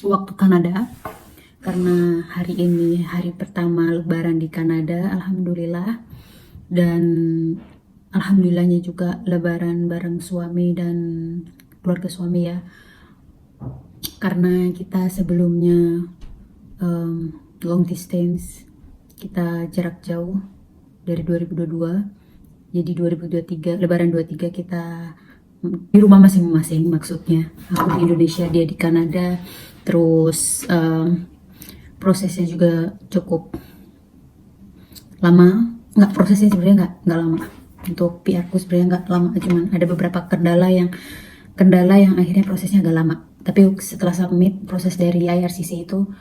waktu Kanada, karena hari ini hari pertama Lebaran di Kanada, alhamdulillah. Dan alhamdulillahnya juga Lebaran bareng suami dan keluarga suami ya, karena kita sebelumnya long distance, kita jarak jauh dari 2022. Jadi 2023, Lebaran 23 kita di rumah masing-masing, maksudnya aku di Indonesia, dia di Kanada. Terus prosesnya juga cukup lama. Nggak, prosesnya sebenarnya nggak lama. Untuk PR ku sebenarnya nggak lama, cuman ada beberapa kendala yang akhirnya prosesnya agak lama. Tapi setelah submit proses dari IRCC itu,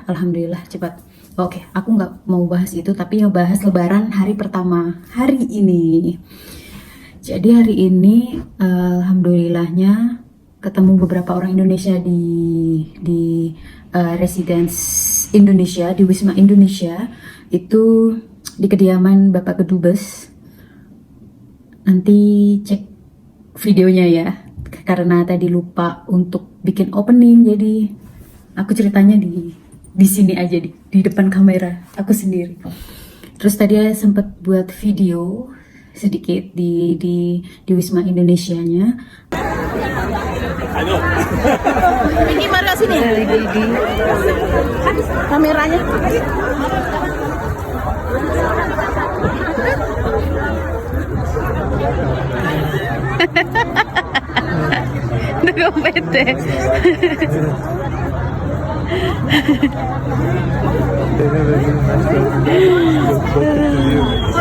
alhamdulillah cepat. Oke, aku nggak mau bahas itu, tapi mau bahas Lebaran hari pertama hari ini. Jadi hari ini, alhamdulillahnya ketemu beberapa orang Indonesia di residence Indonesia, di Wisma Indonesia, itu di kediaman Bapak Kedubes. Nanti cek videonya ya, karena tadi lupa untuk bikin opening, jadi aku ceritanya di sini aja, di depan kamera aku sendiri. Terus tadi sempat buat video sedikit di Wisma Indonesianya. Ini Mario sini. Kameranya. Udah bete.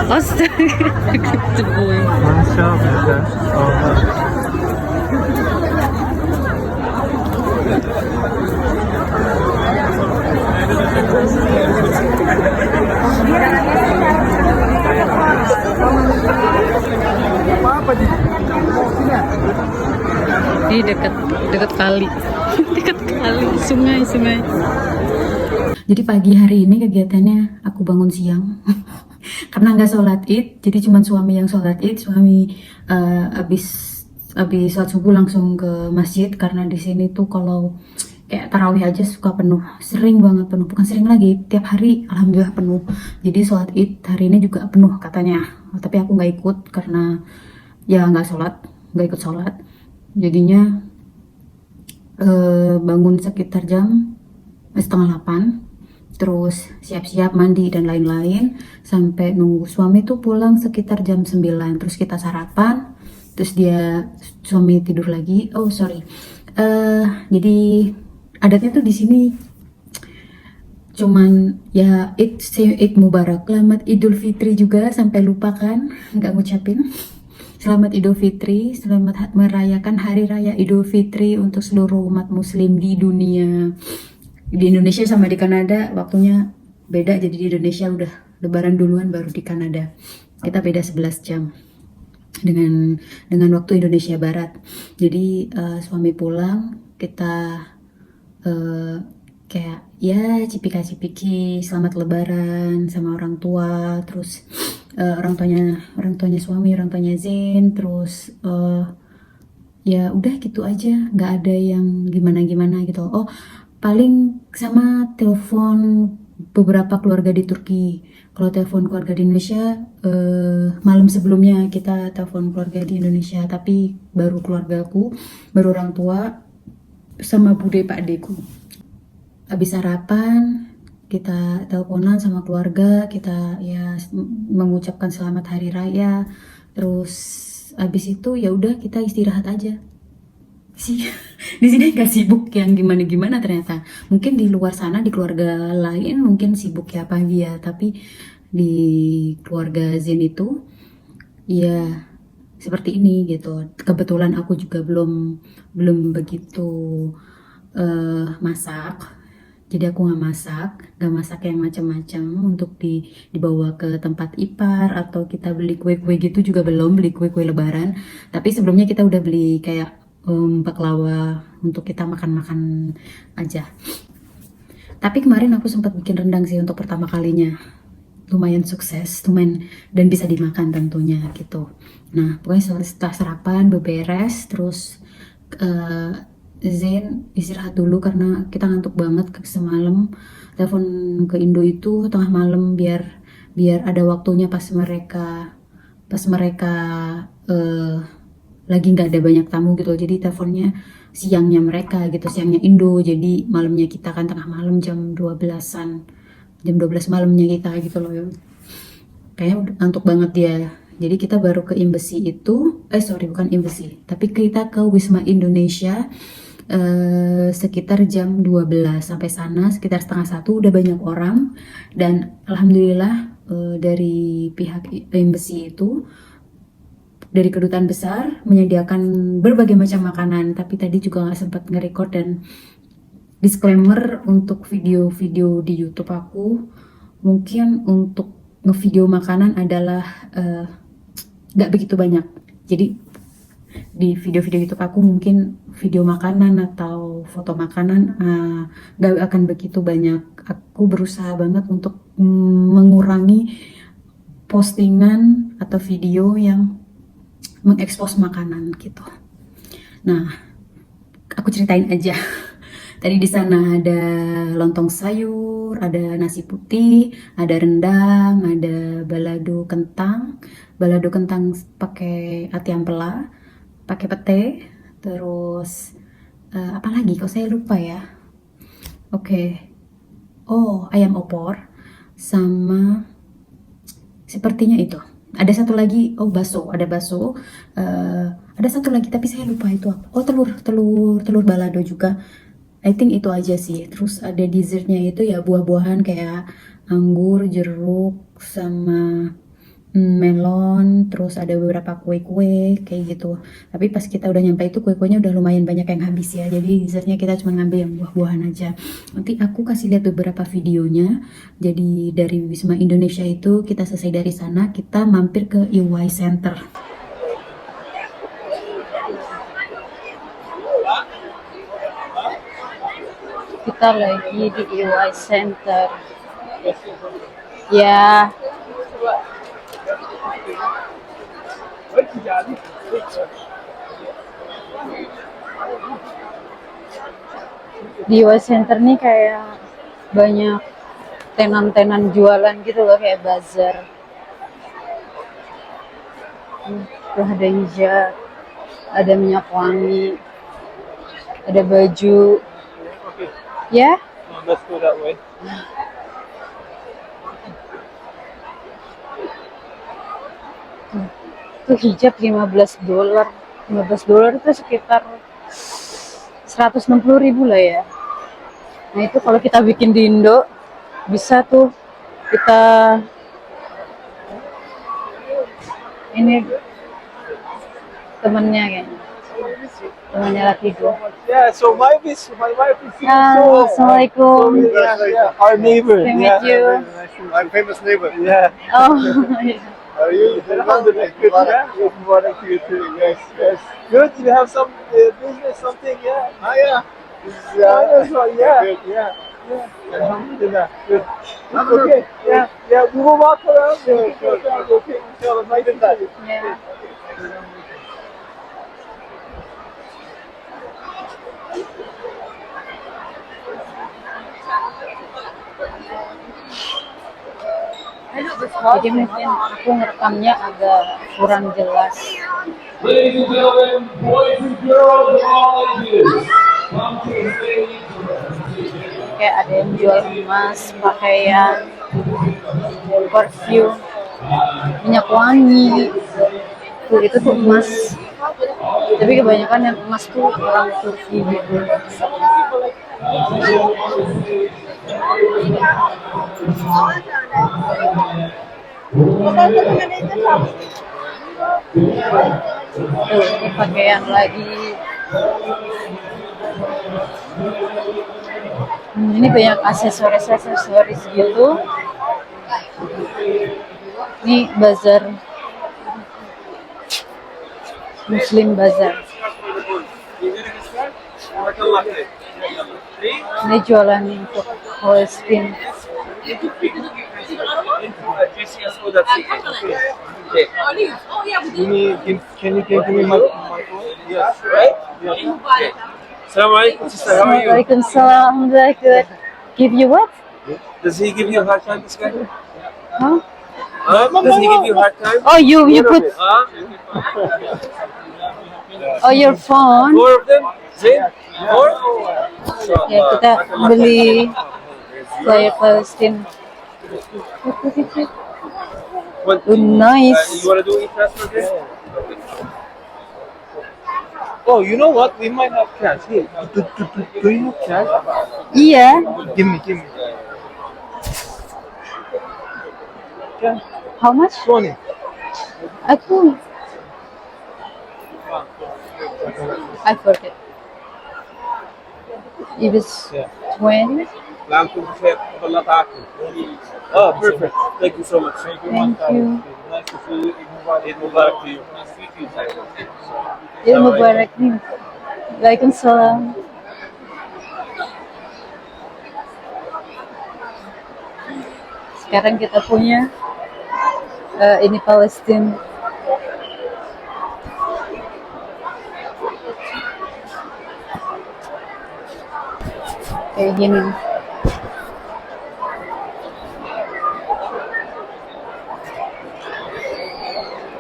Astaga, gitu boy. Di dekat kali, dekat kali, sungai. Jadi pagi hari ini kegiatannya aku bangun siang karena nggak sholat id, jadi cuma suami yang sholat id. Suami abis sholat subuh langsung ke masjid, karena di sini tuh kalau kayak tarawih aja suka penuh, sering banget penuh, bukan sering lagi, tiap hari alhamdulillah penuh. Jadi sholat id hari ini juga penuh katanya, tapi aku nggak ikut karena ya nggak ikut sholat. Jadinya bangun sekitar jam 7:30, terus siap-siap mandi dan lain-lain sampai nunggu suami tuh pulang sekitar jam 9. Terus kita sarapan, terus suami tidur lagi. Jadi adatnya tuh di sini cuman ya Id Mubarak, selamat Idul Fitri juga, sampai lupa kan nggak ngucapin selamat Idul Fitri, selamat merayakan Hari Raya Idul Fitri untuk seluruh umat muslim di dunia. Di Indonesia sama di Kanada waktunya beda, jadi di Indonesia udah Lebaran duluan, baru di Kanada kita beda 11 jam dengan waktu Indonesia Barat. Jadi suami pulang, kita kayak ya cipika-cipiki selamat Lebaran sama orang tua. Terus orang tuanya suami, orang tuanya Zain. Terus ya udah gitu aja, nggak ada yang gimana gitu. Oh, paling sama telepon beberapa keluarga di Turki. Kalau telepon keluarga di Indonesia, malam sebelumnya kita telepon keluarga di Indonesia, tapi baru keluargaku, baru orang tua sama bude pak deku. Habis sarapan kita teleponan sama keluarga, kita ya mengucapkan selamat hari raya. Terus habis itu ya udah kita istirahat aja sih. Di sini nggak sibuk yang gimana ternyata. Mungkin di luar sana di keluarga lain mungkin sibuk ya pagi ya, tapi di keluarga Zen itu ya seperti ini gitu. Kebetulan aku juga belum begitu masak, jadi aku nggak masak yang macam-macam untuk dibawa ke tempat ipar, atau kita beli kue-kue gitu juga belum, beli kue-kue lebaran. Tapi sebelumnya kita udah beli kayak baklava untuk kita makan-makan aja. Tapi kemarin aku sempat bikin rendang sih untuk pertama kalinya, lumayan sukses, dan bisa dimakan tentunya gitu. Nah pokoknya setelah sarapan beberes, terus Zain istirahat dulu karena kita ngantuk banget semalam. Telepon ke Indo itu tengah malam biar biar ada waktunya pas mereka eh, lagi nggak ada banyak tamu gitu. Jadi teleponnya siangnya mereka gitu, siangnya Indo. Jadi malamnya kita kan tengah malam jam 12-an. Jam 12 malamnya kita gitu loh. Kayaknya udah ngantuk banget dia. Jadi kita baru ke embassy itu, sorry bukan embassy, tapi kita ke Wisma Indonesia sekitar jam 12. Sampai sana sekitar setengah satu udah banyak orang, dan alhamdulillah dari pihak embassy itu, dari kedutaan besar menyediakan berbagai macam makanan. Tapi tadi juga nggak sempat nge-record, dan disclaimer untuk video-video di YouTube aku, mungkin untuk ngevideo makanan adalah nggak begitu banyak. Jadi di video-video YouTube aku mungkin video makanan atau foto makanan nggak akan begitu banyak. Aku berusaha banget untuk mengurangi postingan atau video yang mengekspos makanan gitu. Nah, aku ceritain aja. Tadi di sana ada lontong sayur, ada nasi putih, ada rendang, ada balado kentang pakai ati ampela, pakai pete, terus apa lagi? Kok saya lupa ya. Oke. Oh, ayam opor sama sepertinya itu. Ada satu lagi, oh bakso, ada bakso. Ada satu lagi tapi saya lupa itu apa. Oh, telur balado juga. I think itu aja sih. Terus ada dessertnya itu ya buah-buahan kayak anggur, jeruk, sama melon. Terus ada beberapa kue-kue kayak gitu. Tapi pas kita udah nyampe itu kue-kuenya udah lumayan banyak yang habis ya. Jadi dessertnya kita cuma ngambil yang buah-buahan aja. Nanti aku kasih lihat beberapa videonya. Jadi dari Wisma Indonesia itu kita selesai dari sana, kita mampir ke EY Center. Kita lagi di EY Center. Ya, di EY Center nih kayak banyak tenan-tenan jualan gitu loh, kayak bazar. Tuh ada hijab, ada minyak wangi, ada baju. Ya, Let's go that way. tuh hijab $15. $15 itu sekitar 160.000 lah ya. Nah itu kalau kita bikin di Indo bisa tuh kita ini temennya laki gue. Yeah, so my wife is Assalamualaikum. our neighbor. Nice to meet you. I'm famous neighbor. Yeah. Oh, iya. Are you? Alhamdulillah. Good. Yeah. Good morning to you too. Yes. Yes. Good. You have some business, something. Yeah. Yeah. That's right. Yeah. Good. Yeah. Yeah. Alhamdulillah. Good. Okay. Yeah. Yeah. We will walk around. Yeah. Okay. Inshallah. Nice to meet you. Ya. Jadi mungkin aku ngerekamnya agak kurang jelas. Ladies and gentlemen, boys and girls of all ages, come to the stage. Kayak ada yang jual emas, pakaian, perfume, minyak wangi. Tuh itu tuh emas. Tapi kebanyakan yang emas tuh orang Turki gitu. Tuh, ini pakaian lagi. Ini banyak aksesoris gitu. Ini bazar Muslim bazar. Ini jualan untuk Palestina. Can you give me my phone? Yes. Right? Yeah. Assalamualaikum, sister. How are you? Waalaikumsalam. Alhamdulillah, good. Give you what? Does he give you a hard time, this guy? Huh? Does he give you a hard time? Oh, you put. Huh? Oh, your phone. 4 of them? Zain? 4? Ya, kita beli flyer Palestine. What? Oh, nice. You want to do e-transfer there? Oh, you know what? We might have cash. Here, do you have cash? Iya. Give me. Cash. How much? 20. Aku. I forget. It was 20. Langsung saya Allah ta'ala. Oh, perfect. Thank you so much. Thank you. Nice to see you. Eid Mubarak to you. Ilmu Mubarak nih. Waalaikumsalam. Sekarang kita punya ini Palestina. Kayak gini.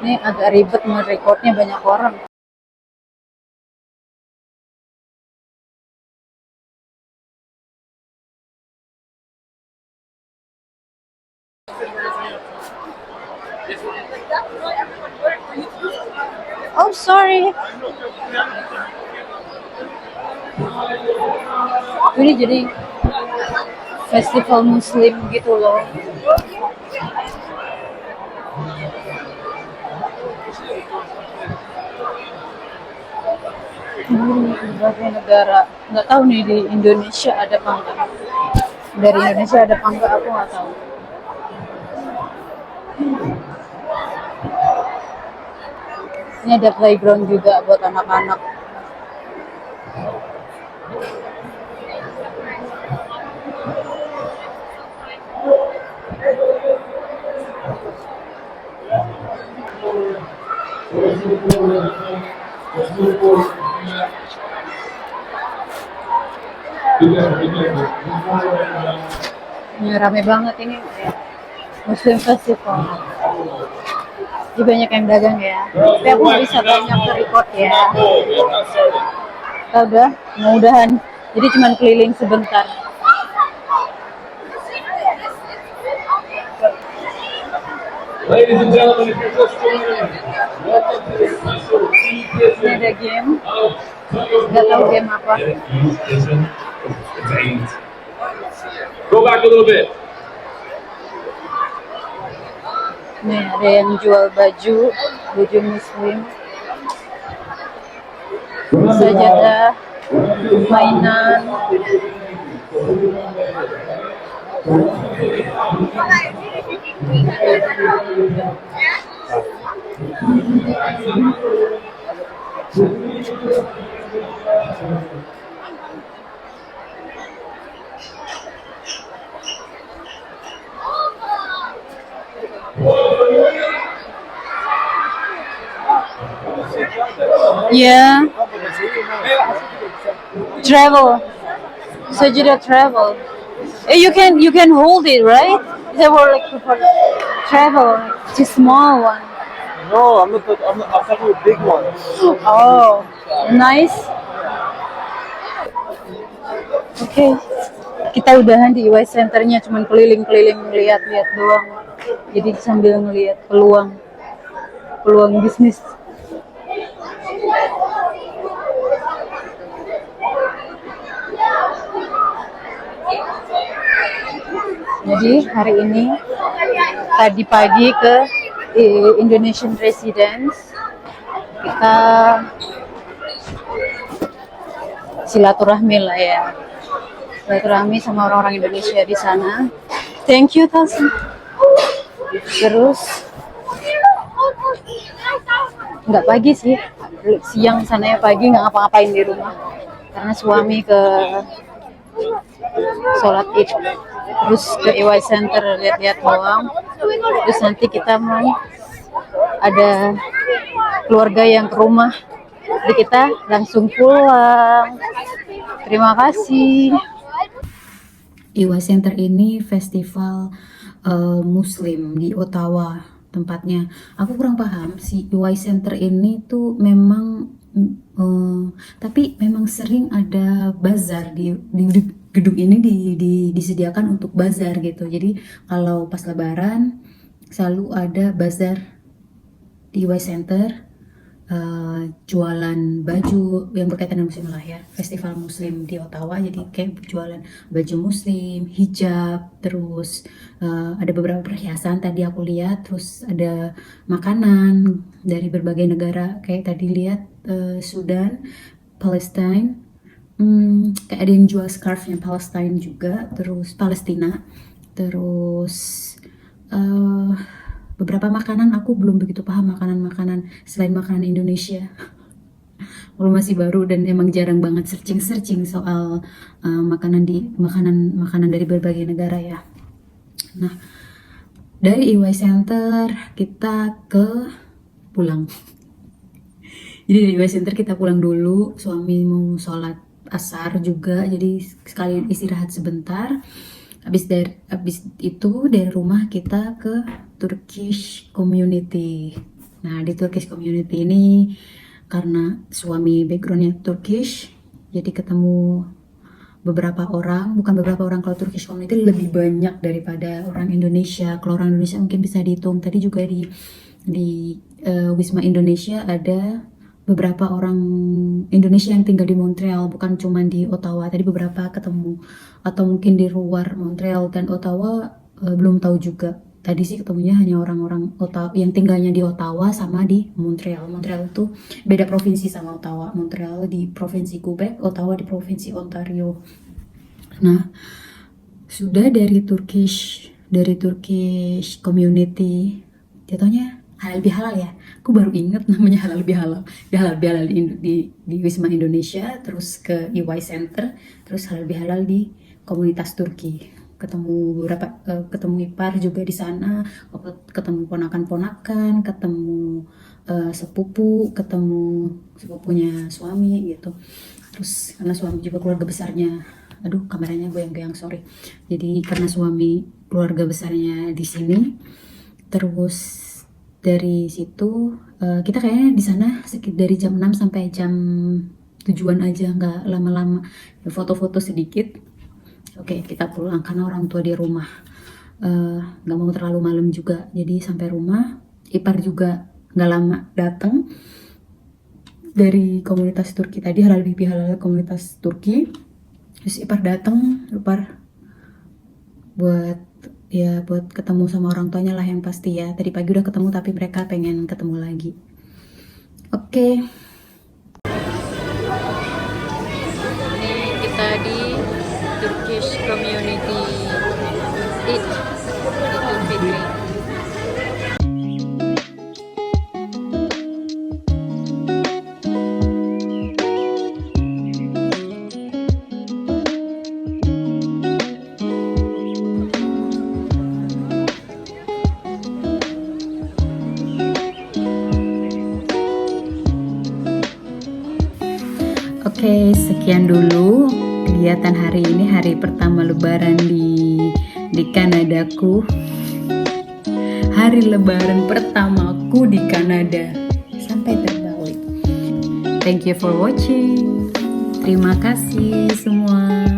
Ini agak ribet merekodnya, banyak orang. Oh, sorry. Ini jadi festival muslim gitu loh. Berbagai negara, nggak tahu nih di Indonesia ada apa enggak. Dari Indonesia ada apa enggak, aku nggak tahu. Ini ada playground juga buat anak-anak. Ini rame banget ini Muslim Festival. Jadi banyak yang dagang ya. Tapi aku nggak bisa banyak record ya. Kita udah mudahan. Jadi cuman keliling sebentar. Ladies and gentlemen, if you're just joining us, welcome to the special Eid Ini ada edition game. of Nggak tahu game apa. Eid edition. It's Eid. Go back a little bit. Nih ada yang jual baju Muslim. Sajadah, mainan. Yeah. Travel. Sajadah travel. You can hold it, right? They were like for travel. It's a small one. No, I'm talking about big one. Oh, nice. Oke, kita udahan di EY Centernya, cuman keliling-keliling lihat-lihat doang. Jadi sambil ngelihat peluang bisnis. Jadi hari ini tadi pagi ke Indonesian Residence, kita silaturahmi lah ya, silaturahmi sama orang-orang Indonesia di sana. Thank you Tasya. Terus nggak pagi sih, siang sana ya, pagi nggak ngapa-ngapain di rumah karena suami ke sholat id, terus ke EY Center lihat-lihat doang. Terus nanti kita mau ada keluarga yang ke rumah, jadi kita langsung pulang. Terima kasih. EY Center ini festival Muslim di Ottawa tempatnya. Aku kurang paham si EY Center ini tuh memang tapi memang sering ada bazar di gedung ini disediakan untuk bazar gitu. Jadi kalau pas Lebaran selalu ada bazar di EY Center. Jualan baju yang berkaitan dengan muslim lah ya, festival muslim di Ottawa, jadi kayak jualan baju muslim, hijab, terus ada beberapa perhiasan tadi aku lihat, terus ada makanan dari berbagai negara kayak tadi lihat Sudan, Palestine, kayak ada yang jual scarfnya Palestine juga, terus Palestina, terus beberapa makanan aku belum begitu paham, makanan-makanan selain makanan Indonesia. Kalau masih baru dan emang jarang banget searching soal makanan dari berbagai negara ya. Nah, dari EY Center kita pulang. Jadi dari EY Center kita pulang dulu, suami mau sholat asar juga, jadi sekalian istirahat sebentar. Habis itu dari rumah kita ke Turkish Community. Nah, di Turkish Community ini karena suami backgroundnya Turkish, jadi ketemu bukan beberapa orang, kalau Turkish Community lebih banyak daripada orang Indonesia. Kalau orang Indonesia mungkin bisa dihitung. Tadi juga di Wisma Indonesia ada beberapa orang Indonesia yang tinggal di Montreal, bukan cuma di Ottawa. Tadi beberapa ketemu, atau mungkin di luar Montreal dan Ottawa, belum tahu juga. Tadi sih ketemunya hanya orang-orang Ottawa yang tinggalnya di Ottawa sama di Montreal. Montreal itu beda provinsi sama Ottawa. Montreal di provinsi Quebec, Ottawa di provinsi Ontario. Nah, sudah dari Turkish Community, jatuhnya halal bihalal ya. Aku baru inget namanya halal bihalal di Wisma Indonesia, terus ke EY Center, terus halal bihalal di komunitas Turki. Ketemu ipar juga di sana, ketemu ponakan-ponakan, ketemu sepupunya suami gitu. Terus karena suami juga keluarga besarnya, aduh kameranya goyang-goyang, sorry. Jadi karena suami keluarga besarnya di sini, terus dari situ kita kayaknya di sana dari jam 6 sampai jam tujuan aja, nggak lama-lama, foto-foto sedikit. Oke, kita pulang karena orang tua di rumah, nggak mau terlalu malam juga. Jadi sampai rumah, ipar juga nggak lama datang dari komunitas Turki tadi, halal komunitas Turki. Terus ipar buat ketemu sama orang tuanya lah yang pasti ya. Tadi pagi udah ketemu tapi mereka pengen ketemu lagi. Oke. Ini kita di Turkish Community Eid Idul Fitri. Oke, sekian dulu kegiatan hari ini, hari pertama Lebaran di Kanadaku. Hari Lebaran pertamaku di Kanada. Sampai terbalik. Thank you for watching. Terima kasih semua.